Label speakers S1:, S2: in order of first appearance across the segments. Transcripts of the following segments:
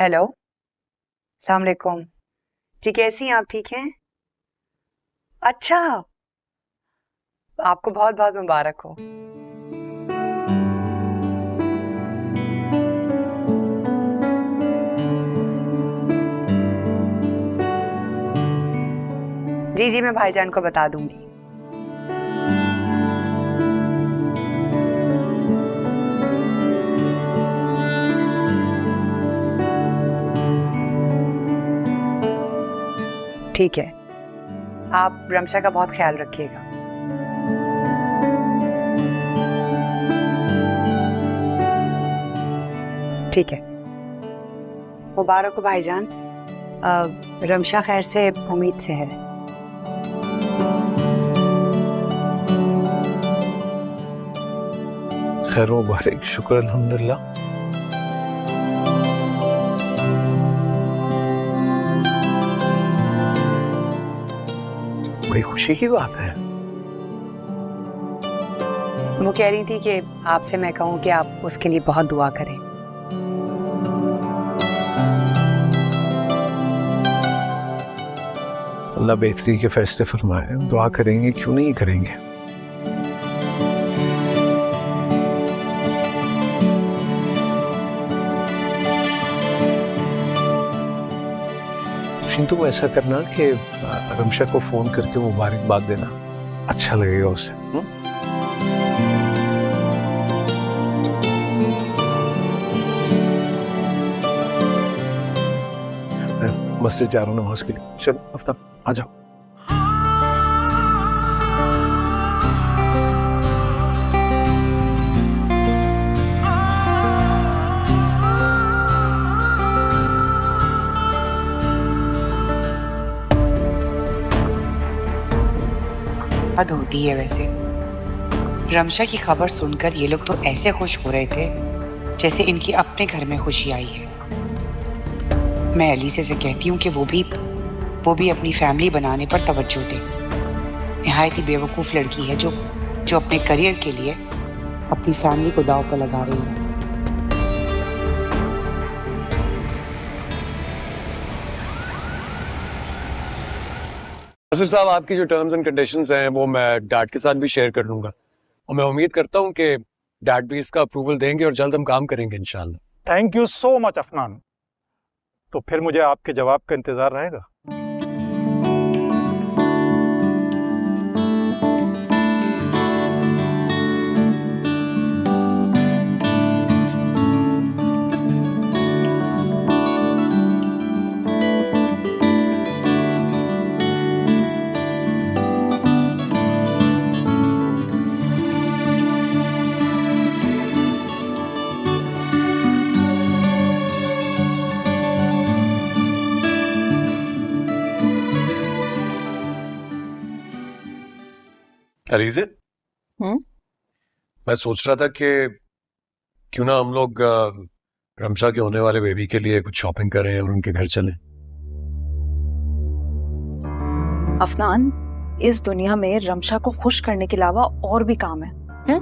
S1: Hello, अस्सलाम वालेकुम। जी कैसी हैं आप? ठीक हैं? अच्छा, आपको बहुत बहुत मुबारक हो। जी जी, मैं भाईजान को बता दूंगी। ठीक है, आप रमशा का बहुत ख्याल रखिएगा। ठीक है, मुबारक हो भाईजान। रमशा खैर से उम्मीद से है।
S2: खैर मुबारक, शुक्र अल्हम्दुलिल्लाह। बड़ी खुशी की बात है।
S1: वो कह रही थी कि आपसे मैं कहूँ कि आप उसके लिए बहुत दुआ करें।
S2: अल्लाह बेहतरी के फैसले फरमाए। दुआ करेंगे, क्यों नहीं करेंगे। फिर तुम ऐसा करना कि रमशा को फोन करके मुबारकबाद देना, अच्छा लगेगा उसे। मस्जिद जा रहा हूँ नमाज के लिए। चलो आफ्ताब आ जाओ।
S3: हद होती है वैसे। रमशा की खबर सुनकर ये लोग तो ऐसे खुश हो रहे थे जैसे इनकी अपने घर में खुशी आई है। मैं अलीसे से कहती हूँ कि वो भी अपनी फैमिली बनाने पर तवज्जो दे। निहायत ही बेवकूफ़ लड़की है जो अपने करियर के लिए अपनी फैमिली को दांव पर लगा रही है।
S4: नासिर साहब, आपकी जो टर्म्स एंड कंडीशंस हैं वो मैं डैड के साथ भी शेयर कर लूंगा और मैं उम्मीद करता हूँ कि डैड भी इसका अप्रूवल देंगे और जल्द हम काम करेंगे इंशाल्लाह।
S5: Thank you so much Afnan. तो फिर मुझे आपके जवाब का इंतजार रहेगा।
S4: अलीज़े, मैं सोच रहा था कि क्यों ना हम लोग रमशा के होने वाले बेबी के लिए कुछ शॉपिंग करें और उनके घर चलें।
S6: अफनान, इस दुनिया में रमशा को खुश करने के अलावा और भी काम है, हैं?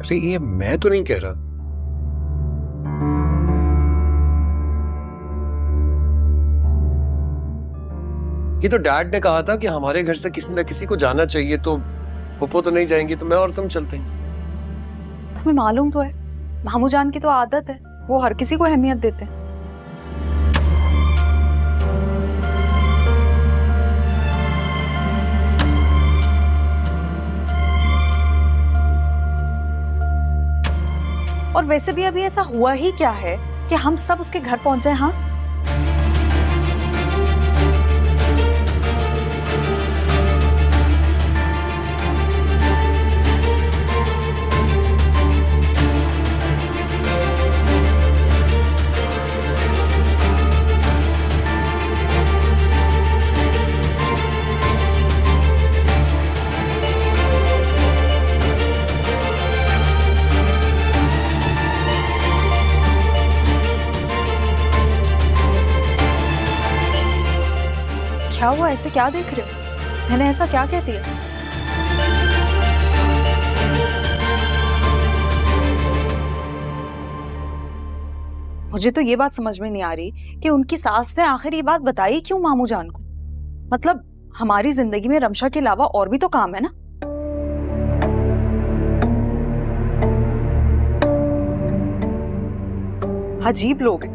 S4: अरे ये मैं तो नहीं कह रहा। ये तो डैड ने कहा था कि हमारे घर से किसी न किसी को जाना चाहिए, तो पप्पो तो नहीं जाएंगी तो मैं और तुम चलते हैं।
S6: तुम्हें मालूम तो है, मामू जान की तो आदत है, वो हर किसी को अहमियत देते हैं। और वैसे भी अभी ऐसा हुआ ही क्या है कि हम सब उसके घर पहुंच जाए। हाँ, क्या हुआ? ऐसे क्या देख रहे हो? मैंने ऐसा क्या कह दिया? मुझे तो ये बात समझ में नहीं आ रही कि उनकी सास ने आखिर ये बात बताई क्यों मामू जान को। मतलब हमारी जिंदगी में रमशा के अलावा और भी तो काम है ना। अजीब लोग हैं।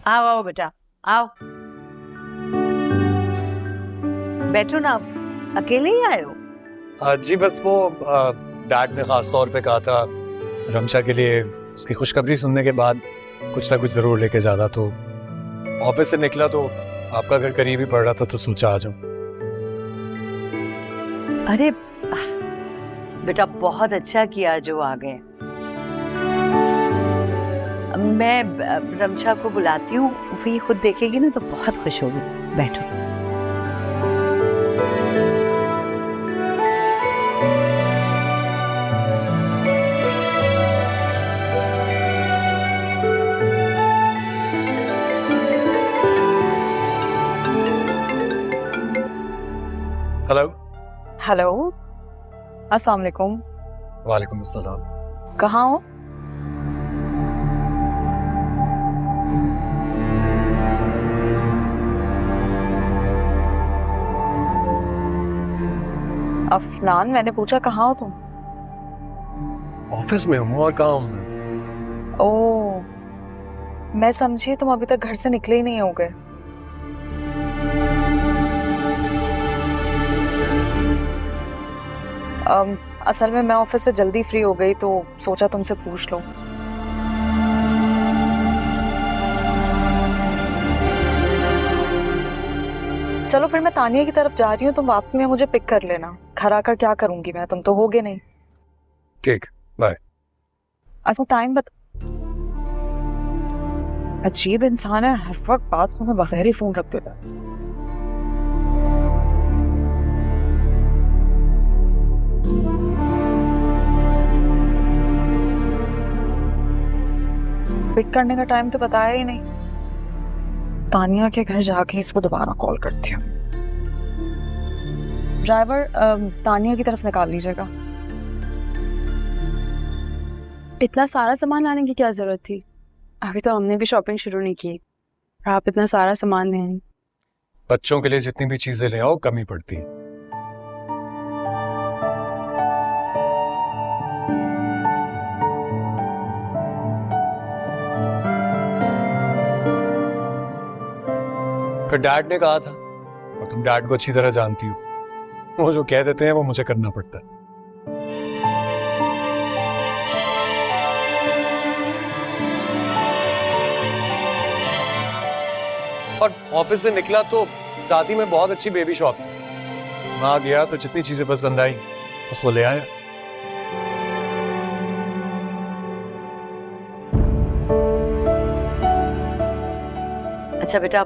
S7: आओ आओ बेटा आओ, बैठो ना। अकेले ही आए हो?
S4: जी बस वो डैड ने खास तौर पे कहा था रमशा के लिए उसकी खुशखबरी सुनने के बाद कुछ ना कुछ जरूर लेके जाना, तो ऑफिस से निकला तो आपका घर करीब ही पड़ रहा था तो सोचा आ जाऊं।
S7: अरे बेटा बहुत अच्छा किया जो आ गए। मैं रमशा को बुलाती हूँ, वो ये खुद देखेगी ना तो बहुत खुश होगी। बैठो।
S4: हेलो।
S6: हेलो, अस्सलाम वालेकुम।
S4: वालेकुम अस्सलाम।
S6: कहाँ हो? अफनान, मैंने पूछा कहाँ हो तुम?
S4: ऑफिस में हूँ, और कहाँ हूँ मैं?
S6: ओह, मैं समझी तुम अभी तक घर से निकले ही नहीं होगे। असल में मैं ऑफिस से जल्दी फ्री हो गई तो सोचा तुमसे पूछ लो। चलो फिर मैं तानिया की तरफ जा रही हूँ, तुम वापसी में मुझे पिक कर लेना। घर आकर क्या करूंगी मैं, तुम तो होगे नहीं।
S4: ठीक, बाय।
S6: अच्छा टाइम बता। अजीब इंसान है, हर वक्त बात सुने बगैर ही फोन रख देता। पिक करने का टाइम तो बताया ही नहीं। तानिया के घर जाके इसको दोबारा कॉल करती हूँ। ड्राइवर तानिया की तरफ निकाल लीजिएगा।
S8: इतना सारा सामान लाने की क्या जरूरत थी? अभी तो हमने भी शॉपिंग शुरू नहीं की और आप इतना सारा सामान ले आए।
S4: बच्चों के लिए जितनी भी चीजें ले आओ कम ही पड़ती है। फिर डैड ने कहा था, और तुम डैड को अच्छी तरह जानती हो, वो जो कह देते हैं वो मुझे करना पड़ता है। और ऑफिस से निकला तो साथ ही में बहुत अच्छी बेबी शॉप थी, वहां गया तो जितनी चीजें पसंद आई बस वो ले आया।
S7: अच्छा बेटा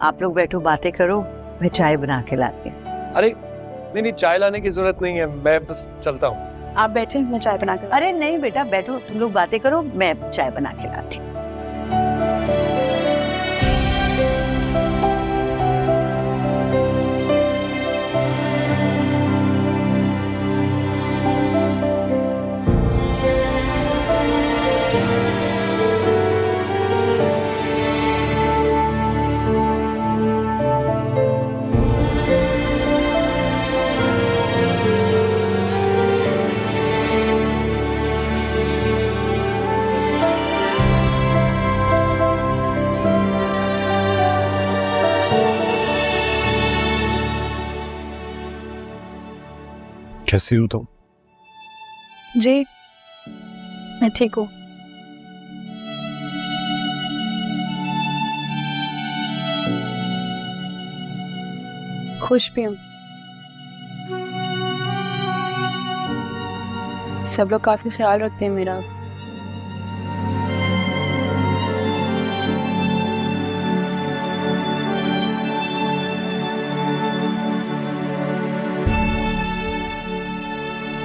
S7: आप लोग बैठो, बातें करो, मैं चाय बना के लाती हूँ।
S4: अरे नहीं नहीं, चाय लाने की जरूरत नहीं है, मैं बस चलता हूँ।
S8: आप बैठे, मैं चाय बना कर।
S7: अरे नहीं बेटा बैठो, तुम लोग बातें करो, मैं चाय बना के लाती हूँ।
S4: कैसी हो तुम?
S8: जी मैं ठीक हूँ। खुश भी हूँ। सब लोग काफी ख्याल रखते हैं मेरा।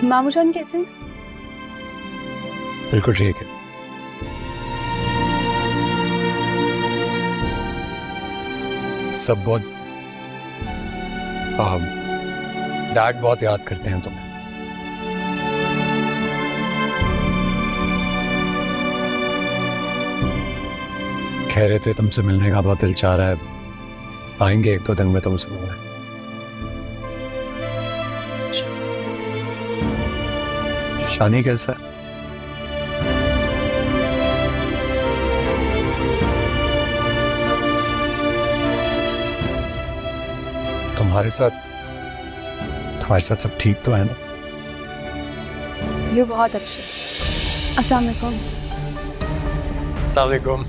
S8: मामू जान कैसे हैं?
S4: बिल्कुल ठीक है। सब बहुत डैड बहुत याद करते हैं तुम्हें। कह रहे थे तुमसे मिलने का बहुत दिल चाह रहा है, आएंगे 1-2 दिन में तुमसे मिलने। शानी कैसा है? तुम्हारे साथ सब ठीक तो है ना?
S8: ये बहुत अच्छे। अस्सलाम वालेकुम।
S4: अस्सलाम वालेकुम।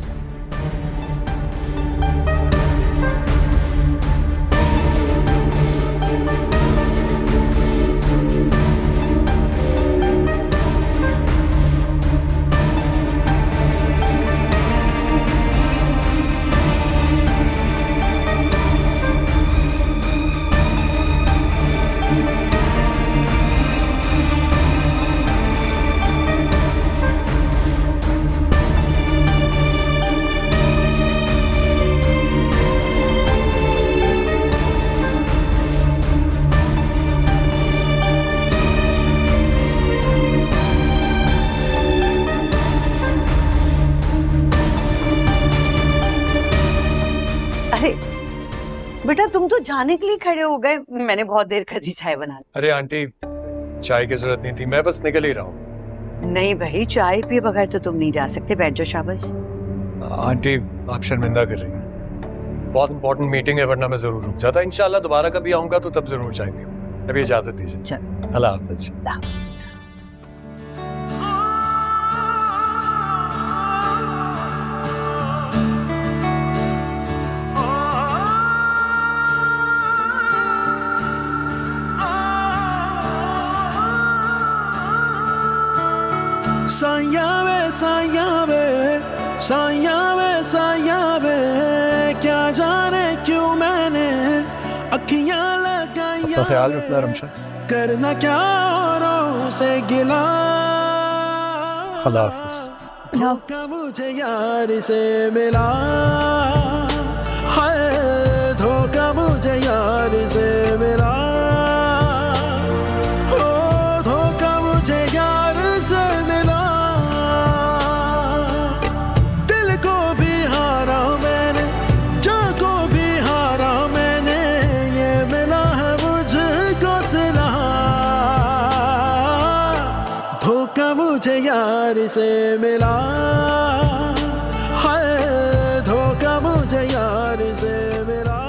S7: अरे बेटा, तुम तो जाने के लिए खड़े हो गए। मैंने बहुत देर कर दी चाय बनाने।
S4: अरे आंटी, चाय की जरूरत नहीं थी, मैं बस निकल ही रहा हूँ।
S7: नहीं भाई, चाय पिए बगैर तो तुम नहीं जा सकते। बैठ जाओ। शाबाश।
S4: आंटी, आप शर्मिंदा कर रही हैं। बहुत इंपॉर्टेंट मीटिंग है, वरना मैं जरूर रुक जाता। इंशाल्लाह दोबारा कभी आऊंगा तो तब जरूर चाय पीऊंगा। अभी इजाजत दीजिए।
S7: चलो।
S4: अल्लाह हाफिज।
S7: अल्लाह हाफिज बेटा।
S9: साया वे साया वे साया वे साया वे, क्या जाने क्यों मैंने अखियां लगाई।
S2: अपना ख्याल रखना रमशा।
S9: करना क्या औरों से गिला।
S2: अल्लाह हाफिज।
S9: धोखा मुझे यार से मिला है, धोखा मुझे यार से मिला। मुझे यार से मिला है, धोखा मुझे यार से मिला।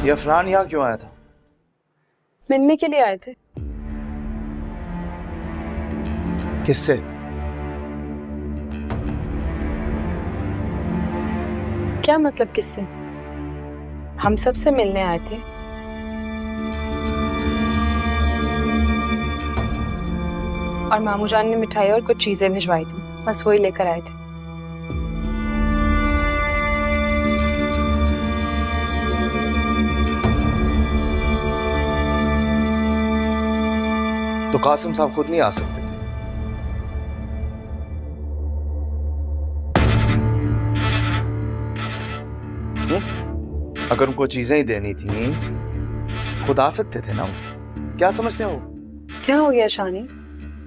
S10: ये अफनान यहाँ क्यों आया था?
S8: मिलने के लिए आए थे।
S10: किससे?
S8: क्या मतलब किससे? हम सबसे मिलने आए थे। और मामू जान ने मिठाई और कुछ चीजें भिजवाई थी, बस वही लेकर आए थे।
S10: तो कासिम साहब खुद नहीं आ सकते थे? अगर उनको चीजें ही देनी थी खुद आ सकते थे ना। क्या समझते हो?
S8: क्या हो गया शानी?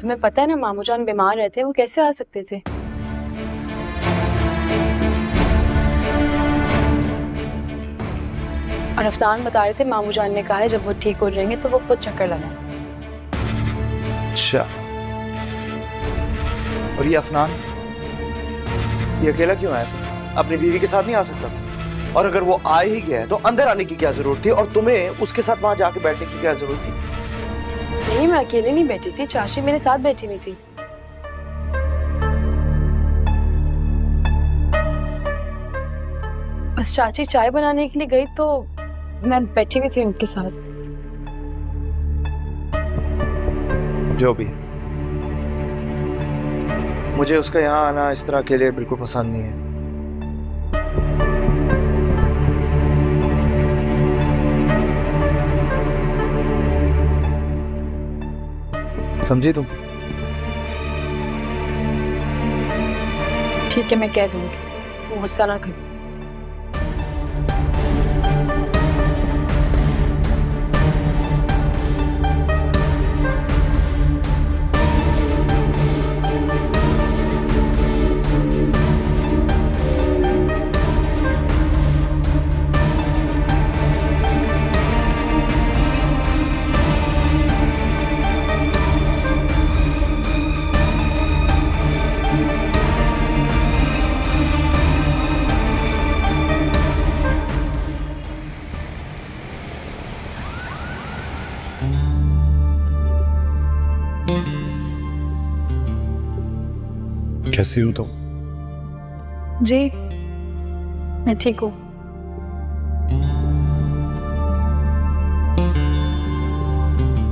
S8: तुम्हें पता है ना मामू जान बीमार रहते, वो कैसे आ सकते थे? और अफनान बता रहे थे मामू जान ने कहा है जब वो ठीक हो जाएंगे तो वो खुद चक्कर लगाए।
S10: अच्छा, और ये अफनान, ये अकेला क्यों आया था? अपनी बीवी के साथ नहीं आ सकता था? और अगर वो आ ही गया है तो अंदर आने की क्या जरूरत थी, और तुम्हें उसके साथ वहां जाके बैठने की क्या जरूरत थी?
S8: नहीं, मैं अकेले नहीं बैठी थी, चाची मेरे साथ बैठी हुई थी। बस चाची चाय बनाने के लिए गई तो मैं बैठी हुई थी उनके साथ।
S10: जो भी, मुझे उसका यहाँ आना इस तरह के लिए बिल्कुल पसंद नहीं है। समझी तुम?
S8: ठीक है, मैं कह दूंगी, गुस्सा ना करो।
S4: कैसी हो तुम?
S8: जी, मैं ठीक हूँ।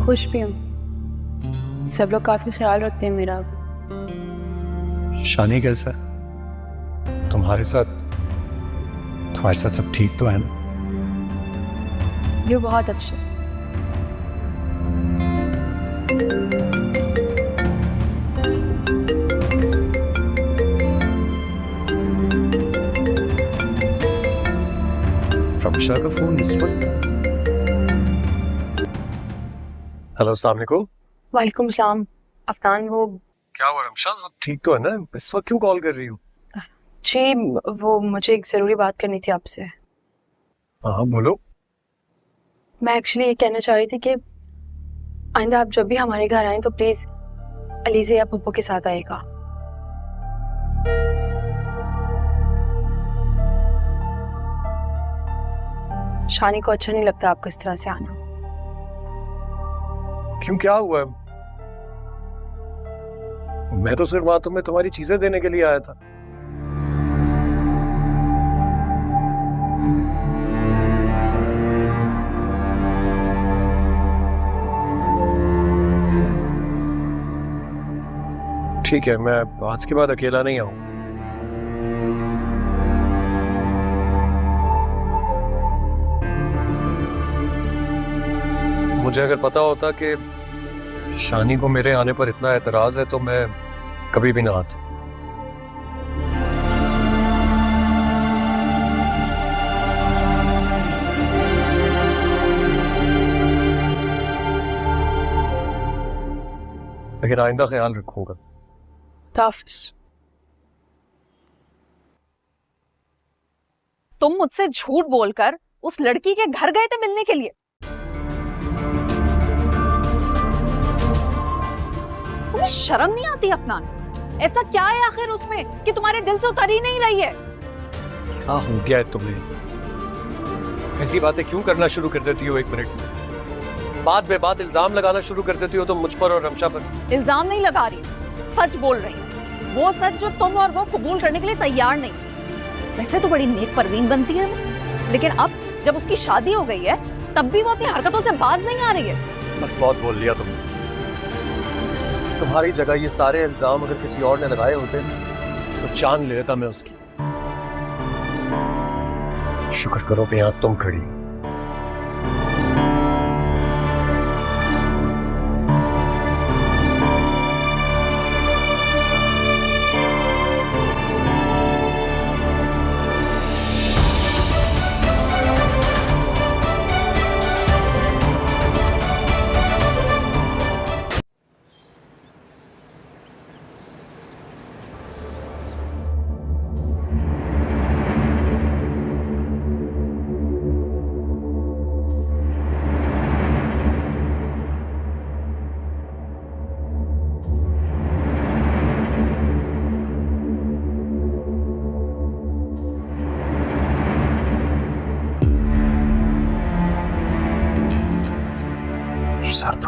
S8: खुश भी हूँ, सब लोग काफी ख्याल रखते हैं मेरा।
S4: शानी कैसा है? तुम्हारे साथ सब ठीक तो है ना?
S8: ये बहुत अच्छे।
S4: रमशा का फोन इस वक्त? हेलो, अस्सलाम वालेकुम।
S8: वालेकुम सलाम। अफनान, वो
S4: क्या हुआ रमशा, सब ठीक तो है ना? इस वक्त क्यों कॉल कर रही हो?
S8: जी, वो मुझे एक ज़रूरी बात करनी थी आपसे।
S4: हाँ बोलो।
S8: मैं एक्चुअली ये कहना चाह रही थी कि आइंदा आप जब भी हमारे घर आएं तो प्लीज़ अलीज़े या पप्पू के साथ आएगा। शानी को अच्छा नहीं लगता आपको इस तरह से आना।
S4: क्यों, क्या हुआ? मैं तो सिर्फ वहां तुम्हें तुम्हारी चीजें देने के लिए आया था। ठीक है, मैं आज के बाद अकेला नहीं आऊं। मुझे अगर पता होता कि शानी को मेरे आने पर इतना एतराज है तो मैं कभी भी ना आता। लेकिन आइंदा ख्याल रखूंगा।
S8: ताफिस।
S6: तुम मुझसे झूठ बोलकर उस लड़की के घर गए थे मिलने के लिए। तुम्हें शर्म नहीं आती अफनान? ऐसा क्या है आखिर उसमें कि तुम्हारे दिल से उतर ही नहीं रही है?
S4: क्या हो गया है तुम्हें? ऐसी बातें क्यों करना शुरू कर देती हो एक मिनट में? बात बे बात इल्जाम लगाना शुरू कर देती हो तुम मुझ पर और रमशा पर।
S6: इल्जाम नहीं लगा रही, सच बोल रही हूँ। वो सच जो तुम और वो कबूल करने के लिए तैयार नहीं। वैसे तो बड़ी नेक परवीन बनती है वो, लेकिन अब जब उसकी शादी हो गई है तब भी वो अपनी हरकतों से बाज नहीं आ रही है।
S4: बस बहुत बोल लिया तुमने। तुम्हारी जगह ये सारे इल्जाम अगर किसी और ने लगाए होते तो जान लेता मैं उसकी। शुक्र करो कि यहाँ तुम खड़ी हो।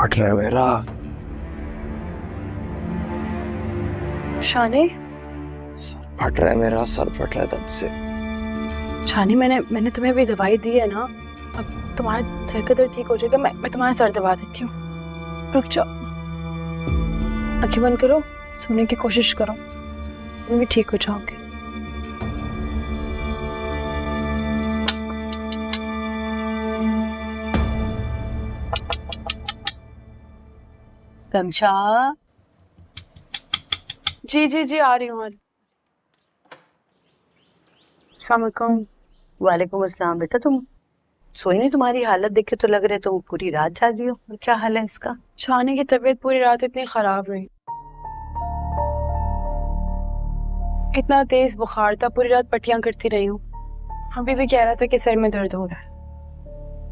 S2: फट रहा है मेरा।
S8: शानी,
S10: सर फट रहा है मेरा, सर फट रहा है दर्द से।
S8: शानी, मैंने तुम्हें भी दवाई दी है ना, अब तुम्हारा सर का दर्द ठीक हो जाएगा। मैं तुम्हारा सर दबा देती हूँ, रुक जाओ। आंखें बंद करो, सोने की कोशिश करो, तुम भी ठीक हो जाओगे।
S7: रमशा,
S8: जी जी जी, आ रही हूँ। अस्सलाम वालेकुम।
S7: वालेकुम अस्सलाम। बेटा तुम सोई नहीं? तुम्हारी हालत देख के तो लग रहा है तुम पूरी रात जागी हो। और क्या हाल है इसका?
S8: शानी की तबीयत पूरी रात इतनी खराब रही, इतना तेज बुखार था, पूरी रात पट्टियां करती रही हूँ। अभी भी कह रहा था कि सर में दर्द हो रहा है।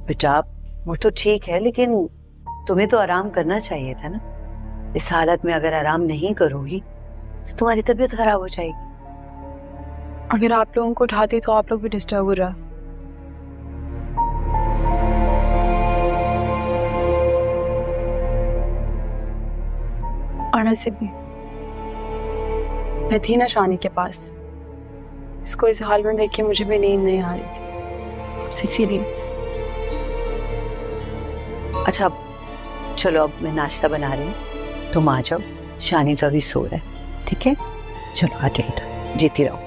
S7: बेटा वो तो ठीक है, लेकिन तुम्हें तो आराम करना चाहिए था ना। इस हालत में अगर आराम नहीं करोगी तो तुम्हारी तबीयत खराब हो जाएगी।
S8: अगर आप लोगों को उठाती तो आप लोग भी डिस्टर्ब हो रहा। और ऐसे भी मैं थी ना शानी के पास, इसको इस हाल में देख के मुझे भी नींद नहीं आ रही थी, इसीलिए।
S7: अच्छा चलो, अब मैं नाश्ता बना रही हूँ, तुम आ जाओ। शानी तो अभी सो रहा है, ठीक है? चलो आ जाओ, जीती रहो।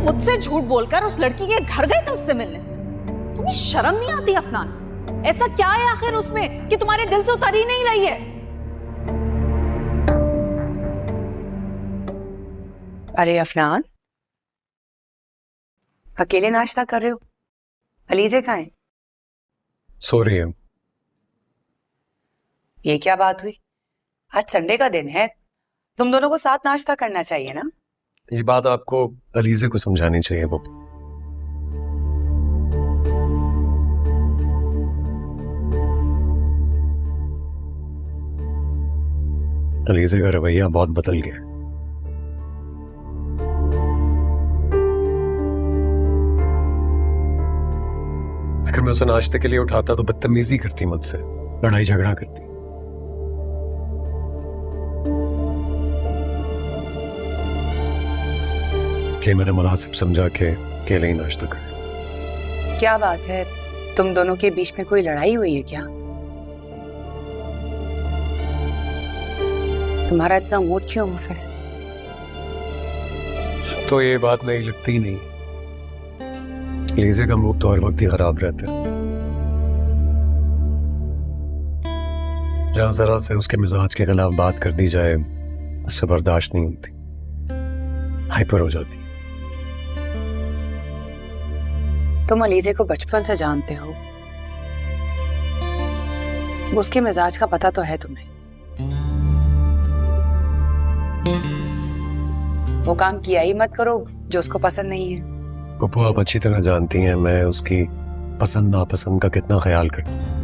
S6: मुझसे झूठ बोलकर उस लड़की के घर गए थे उससे मिलने। तुम्हें शर्म नहीं आती अफनान? ऐसा क्या है आखिर उसमें कि तुम्हारे दिल से उतर ही नहीं रही है?
S1: अरे अफनान, अकेले नाश्ता कर रहे हो? अलीजे कहाँ है?
S4: सो रही है।
S1: ये क्या बात हुई? आज संडे का दिन है, तुम दोनों को साथ नाश्ता करना चाहिए ना।
S4: ये बात आपको अलीजे को समझानी चाहिए बब्बू। अलीजे का रवैया बहुत बदल गया है। अगर मैं उसे नाश्ते के लिए उठाता तो बदतमीजी करती मुझसे, लड़ाई झगड़ा करती। इसलिए मैंने मुनासिब समझा कि अकेले ही नाश्ता कर।
S1: क्या बात है, तुम दोनों के बीच में कोई लड़ाई हुई है क्या? तुम्हारा इतना मूड क्यों ऑफ है?
S4: तो ये बात नहीं लगती नहीं। लीजे का मूड तो हर वक्त ही खराब रहता है। जहां जरा से उसके मिजाज के खिलाफ बात कर दी जाए उससे बर्दाश्त नहीं होती, हाइपर हो जाती है।
S1: तुम अलीजे को बचपन से जानते हो, उसके मिजाज का पता तो है तुम्हें। वो काम किया ही मत करो जो उसको पसंद नहीं है।
S4: पप्पू, आप अच्छी तरह जानती हैं मैं उसकी पसंद नापसंद का कितना ख्याल करती हूँ।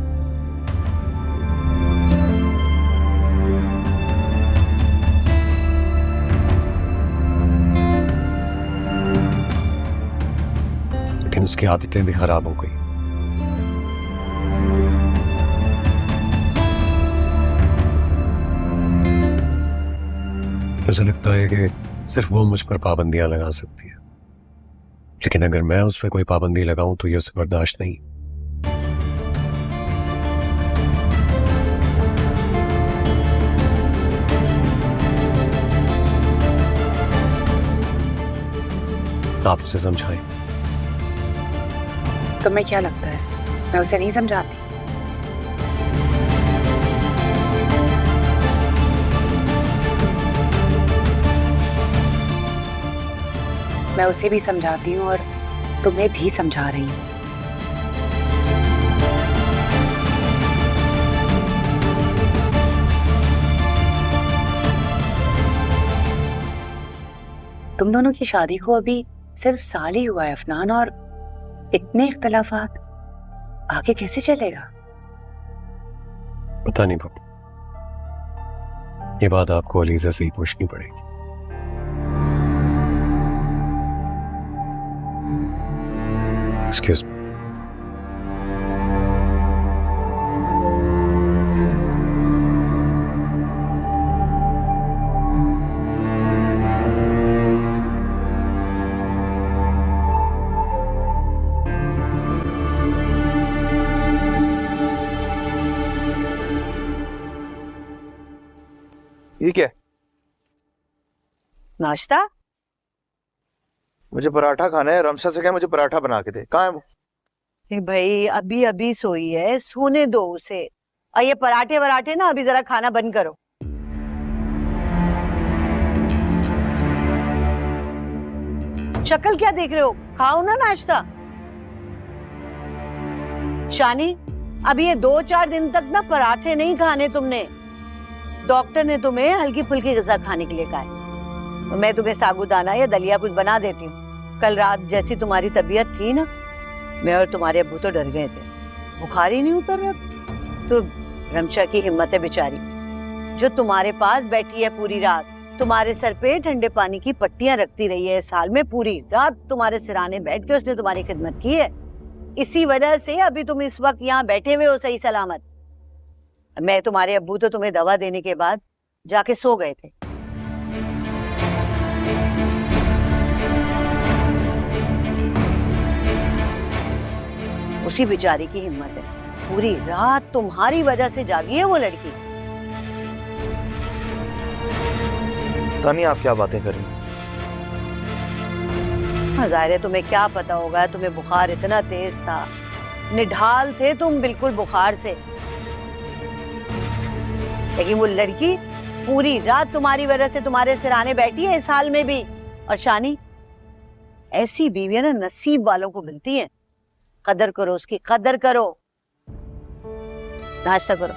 S4: लेकिन उसकी आदतें भी खराब हो गई। मुझे लगता है कि सिर्फ वो मुझ पर पाबंदियां लगा सकती है, लेकिन अगर मैं उस पर कोई पाबंदी लगाऊं तो ये उसे बर्दाश्त नहीं। आप उसे समझाएं।
S1: तुम्हें क्या लगता है मैं उसे नहीं समझाती? मैं उसे भी समझाती हूँ और तुम्हें भी समझा रही हूँ। तुम दोनों की शादी को अभी सिर्फ साल ही हुआ है अफनान, और इतने इख्तलाफात आगे कैसे चलेगा?
S4: पता नहीं बाबू, ये बात आपको अलीजा से ही पूछनी पड़ेगी। Excuse me.
S10: ये क्या है?
S7: नाश्ता?
S10: मुझे पराठा खाना है। रमशा से कहा मुझे पराठा बना के दे। कहाँ है वो?
S7: भाई अभी अभी सोई है, सोने दो उसे। और ये पराठे वराठे ना अभी जरा खाना बंद करो। शक्ल क्या देख रहे हो? खाओ ना नाश्ता। शानी, अभी ये 2-4 दिन तक ना पराठे नहीं खाने तुमने। डॉक्टर ने तुम्हें हल्की फुल्की ग़िज़ा खाने के लिए कहा है। मैं तुम्हें साबूदाना या दलिया कुछ बना देती हूँ। कल रात जैसी तुम्हारी तबीयत थी ना, मैं और तुम्हारे अब्बू तो डर गए थे, बुखार ही नहीं उतर रहा था। तो रमशा की हिम्मत है बेचारी, जो तुम्हारे पास बैठी है पूरी रात, तुम्हारे सर पे ठंडे पानी की पट्टियां रखती रही है। साल में पूरी रात तुम्हारे सिराने बैठ के उसने तुम्हारी खिदमत की है। इसी वजह से अभी तुम इस वक्त यहाँ बैठे हुए हो सही सलामत। मैं तुम्हारे अब्बू तो तुम्हें दवा देने के बाद जाके सो गए थे। उसी बेचारी की हिम्मत है, पूरी रात तुम्हारी वजह से जागी है वो लड़की।
S10: पता नहीं आप क्या बातें कर रही हैं।
S7: ज़ाहिर है तुम्हें क्या पता होगा, तुम्हें बुखार इतना तेज था, निढाल थे तुम बिल्कुल बुखार से। लेकिन वो लड़की पूरी रात तुम्हारी वजह से तुम्हारे सिराने बैठी है इस हाल में भी। और शानी, ऐसी बीवियां ना नसीब वालों को मिलती हैं। कदर करो उसकी, कदर करो। नाश्ता करो।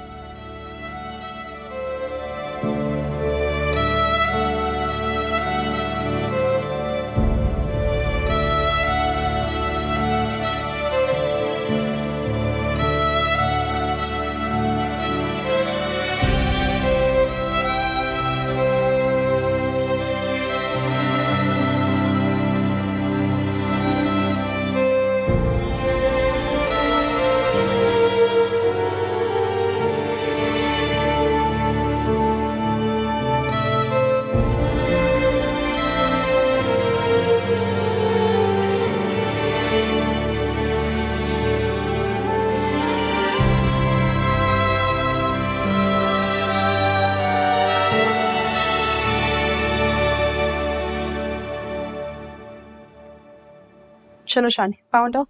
S8: चलो शानी, पाउंड आओ।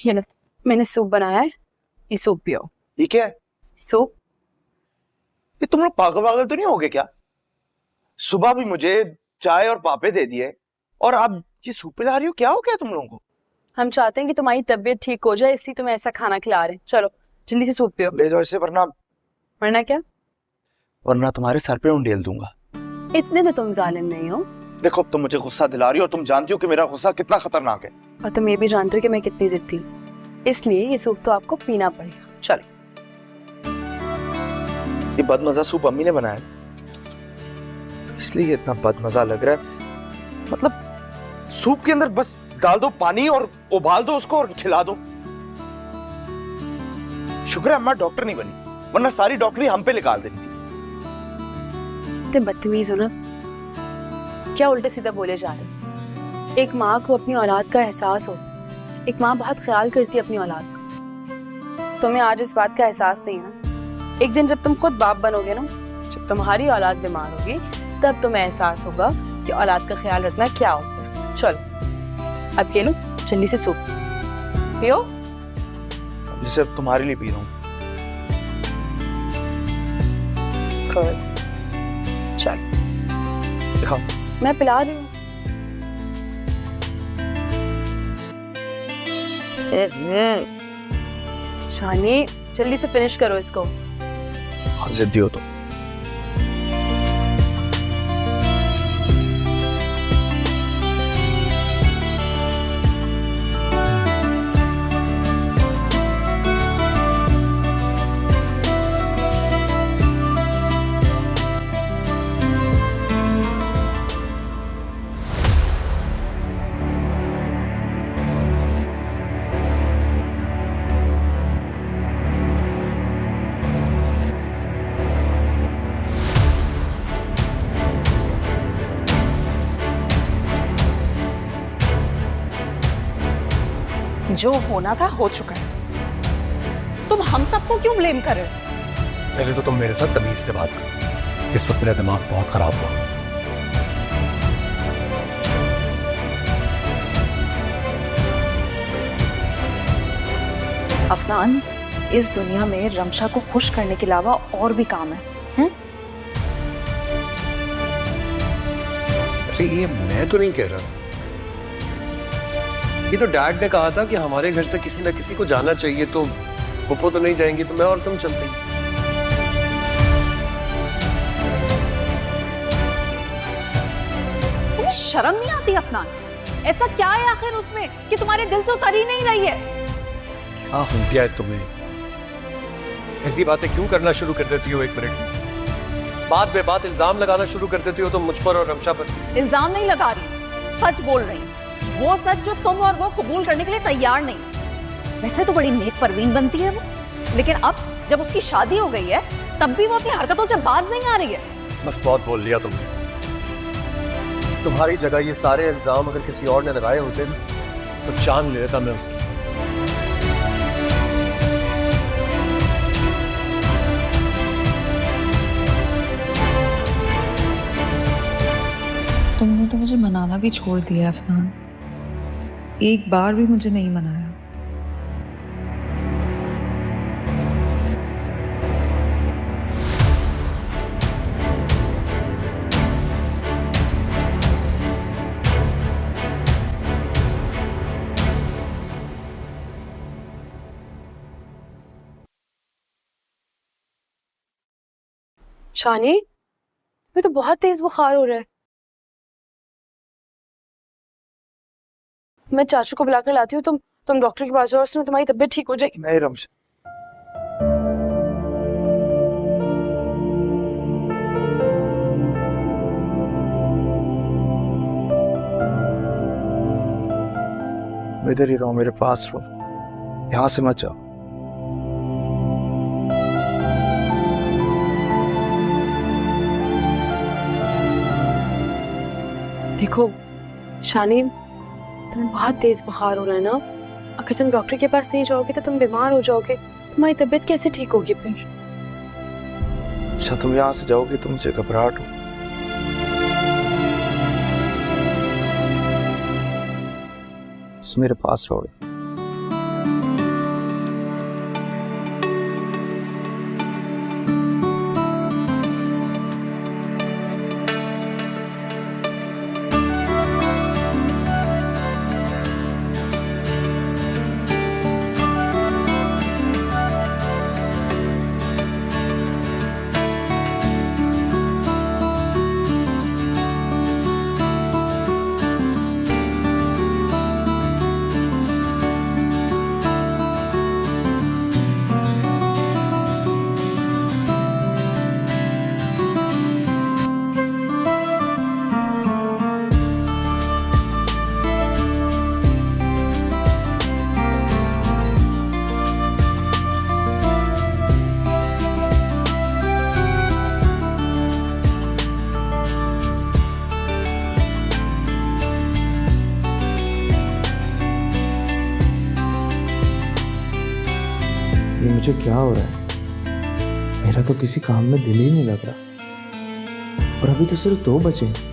S8: ये लो, मैंने सूप बनाया है, ये सूप पियो।
S10: ये क्या है?
S8: सूप।
S10: ये तुम लोग पागल पागल तो नहीं हो गए क्या? सुबह भी मुझे चाय और पापे दे दिए और अब ये सूप पिला रही हो। क्या हो गया तुम लोगों को?
S8: हम चाहते हैं कि तुम्हारी तबीयत ठीक हो जाए, इसलिए तुम्हें ऐसा खाना खिला रहे हैं। चलो जल्दी से सूप पियो।
S10: ले जाओ इसे, वरना
S8: क्या?
S10: वरना तुम्हारे सर पे उंडेल दूंगा।
S8: इतने तो तुम जालिम नहीं हो।
S10: देखो, अब तुम मुझे गुस्सा दिला रही हो और तुम जानती हो कि मेरा गुस्सा कितना खतरनाक है।
S8: और तुम ये भी जानते हो कि मैं कितनी जिद्दी हूँ, इसलिए ये सूप तो आपको पीना पड़ेगा। चलो।
S10: ये बदमजा सूप अम्मी ने बनाया, इसलिए इतना बदमजा लग रहा है। मतलब सूप के अंदर बस डाल दो पानी और उबाल दो उसको और खिला दो। शुक्र है अम्मा डॉक्टर नहीं बनी, वरना सारी डॉक्टरी हम पे निकाल देनी थी।
S8: तुम बदतमीज हो ना, क्या उल्टे सीधा बोले जा रहे। एक माँ को अपनी औलाद का एहसास हो, एक माँ बहुत ख्याल करती है अपनी औलाद का। तुम्हें आज इस बात का एहसास नहीं है ना, एक दिन जब तुम खुद बाप बनोगे ना, जब तुम्हारी औलाद बीमार होगी, तब तुम्हें एहसास होगा कि औलाद का ख्याल रखना क्या होता है। चलो अब ये लो, जल्दी से सूप।
S6: पियो।
S10: ये सिर्फ तुम्हारे लिए पी रहा हूँ।
S8: चल
S10: दिखाओ।
S8: मैं पिला रही हूँ। शानी जल्दी से फिनिश करो इसको।
S10: बहुत जिद्दी हो तो।
S6: जो होना था हो चुका है। तुम हम सबको क्यों ब्लेम कर रहे हो?
S4: पहले तो तुम मेरे साथ तमीज से बात करो। इस वक्त मेरा दिमाग बहुत खराब हुआ।
S6: अफनान, इस दुनिया में रमशा को खुश करने के अलावा और भी काम है।
S4: अरे ये मैं तो नहीं कह रहा। ये तो डैड ने कहा था कि हमारे घर से किसी ना किसी को जाना चाहिए, तो पप्पो तो नहीं जाएंगी तो मैं और तुम चलते हैं।
S6: तुम्हें शर्म नहीं आती अफनान? ऐसा क्या है आखिर उसमें कि तुम्हारे दिल से उतर ही नहीं रही है?
S4: क्या हो गया है तुम्हें? ऐसी बातें क्यों करना शुरू कर देती हो एक मिनट में? बात बे बात इल्जाम लगाना शुरू कर देती हो तुम मुझ पर और रमशा पर।
S6: इल्जाम नहीं लगा रही, सच बोल रही हूँ। वो सच जो तुम और वो कबूल करने के लिए तैयार नहीं। वैसे तो बड़ी नेक परवीन बनती है वो, लेकिन अब जब उसकी शादी हो गई है तब भी वो अपनी हरकतों से बाज नहीं आ रही है।
S4: बस बहुत बोल लिया तुमने। तुम्हारी जगह ये सारे इल्जाम अगर किसी और ने लगाए होते तो जान ले लेता मैं उसकी।
S11: तुमने तो मुझे मनाना भी छोड़ दिया अफनान। एक बार भी मुझे नहीं मनाया।
S8: शानी, मैं तो बहुत तेज बुखार हो रहा है। मैं चाचू को बुलाकर लाती हूँ। तुम डॉक्टर के पास जाओ, उसने तुम्हारी तबीयत ठीक हो जाएगी।
S10: नहीं रमशा, इधर ही रहो, मेरे पास रहो, यहां से मत जाओ।
S8: देखो शानी, तुम्हें बहुत तेज बुखार हो रहा है ना। अगर तुम डॉक्टर के पास नहीं जाओगे तो तुम बीमार हो जाओगे। तुम्हारी तबीयत कैसे ठीक होगी फिर?
S10: अच्छा, तुम यहाँ से जाओगे तो मुझे घबराहट हो। मेरे पास रहोगे। ये मुझे क्या हो रहा है? मेरा तो किसी काम में दिल ही नहीं लग रहा, और अभी तो सिर्फ 2 बचे हैं।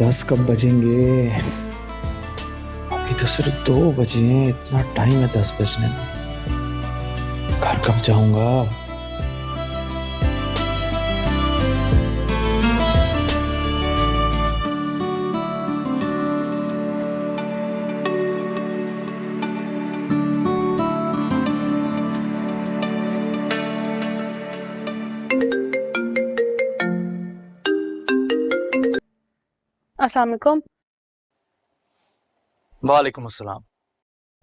S9: 10 कब बजेंगे? अभी तो सिर्फ 2 बजे हैं, इतना टाइम है 10 बजने में। घर कब जाऊंगा?
S8: अस्सलाम वालेकुम।
S10: वालेकुम अस्सलाम।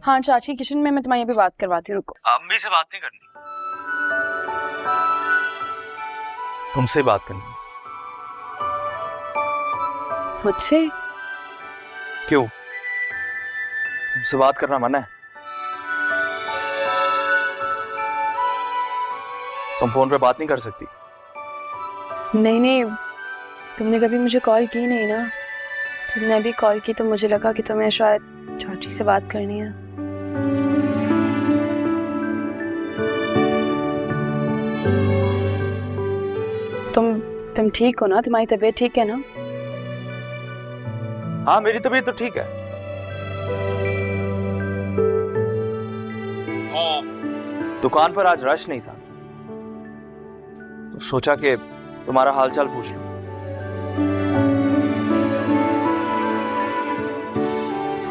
S8: हाँ चाची किचन में, मैं तुम्हारी अभी बात करवाती हूँ, रुको।
S10: अम्मी से बात नहीं करनी, तुमसे बात करनी।
S8: मुझसे?
S10: क्यों? तुमसे बात करना मना है? तुम फोन पे बात नहीं कर सकती?
S8: नहीं नहीं, तुमने कभी मुझे कॉल की नहीं ना। तुमने अभी कॉल की तो मुझे लगा कि तुम्हें शायद चाची से बात करनी है। तुम ठीक हो ना? तुम्हारी तबीयत ठीक है ना?
S10: हाँ मेरी तबीयत तो ठीक है। वो दुकान पर आज रश नहीं था, तो सोचा कि तुम्हारा हालचाल पूछ लूं।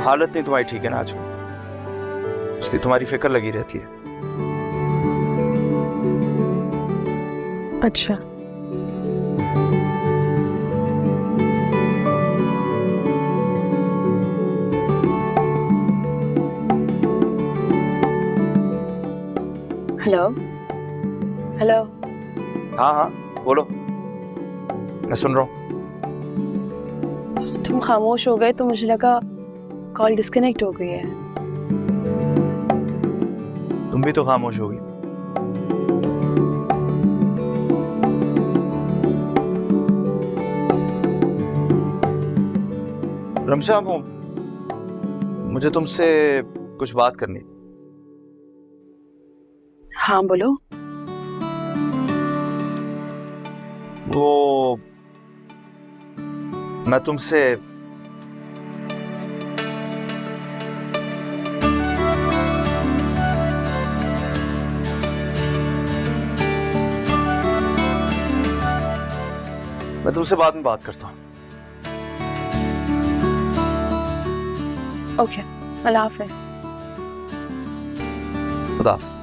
S10: हालत नहीं तुम्हारी ठीक है ना आजकल, इसलिए तुम्हारी फिक्र लगी रहती है।
S8: अच्छा। Hello hello.
S10: हाँ हाँ बोलो, मैं सुन रहा हूँ।
S8: तुम खामोश हो गए तो मुझे लगा कॉल डिस्कनेक्ट हो गई है।
S10: तुम भी तो खामोश हो गई। रमशा, मुझे तुमसे कुछ बात करनी थी।
S8: हाँ बोलो।
S10: वो मैं तुमसे बाद में बात करता हूँ।
S8: ओके, अल्लाह हाफिज।
S10: खुदा हाफिज।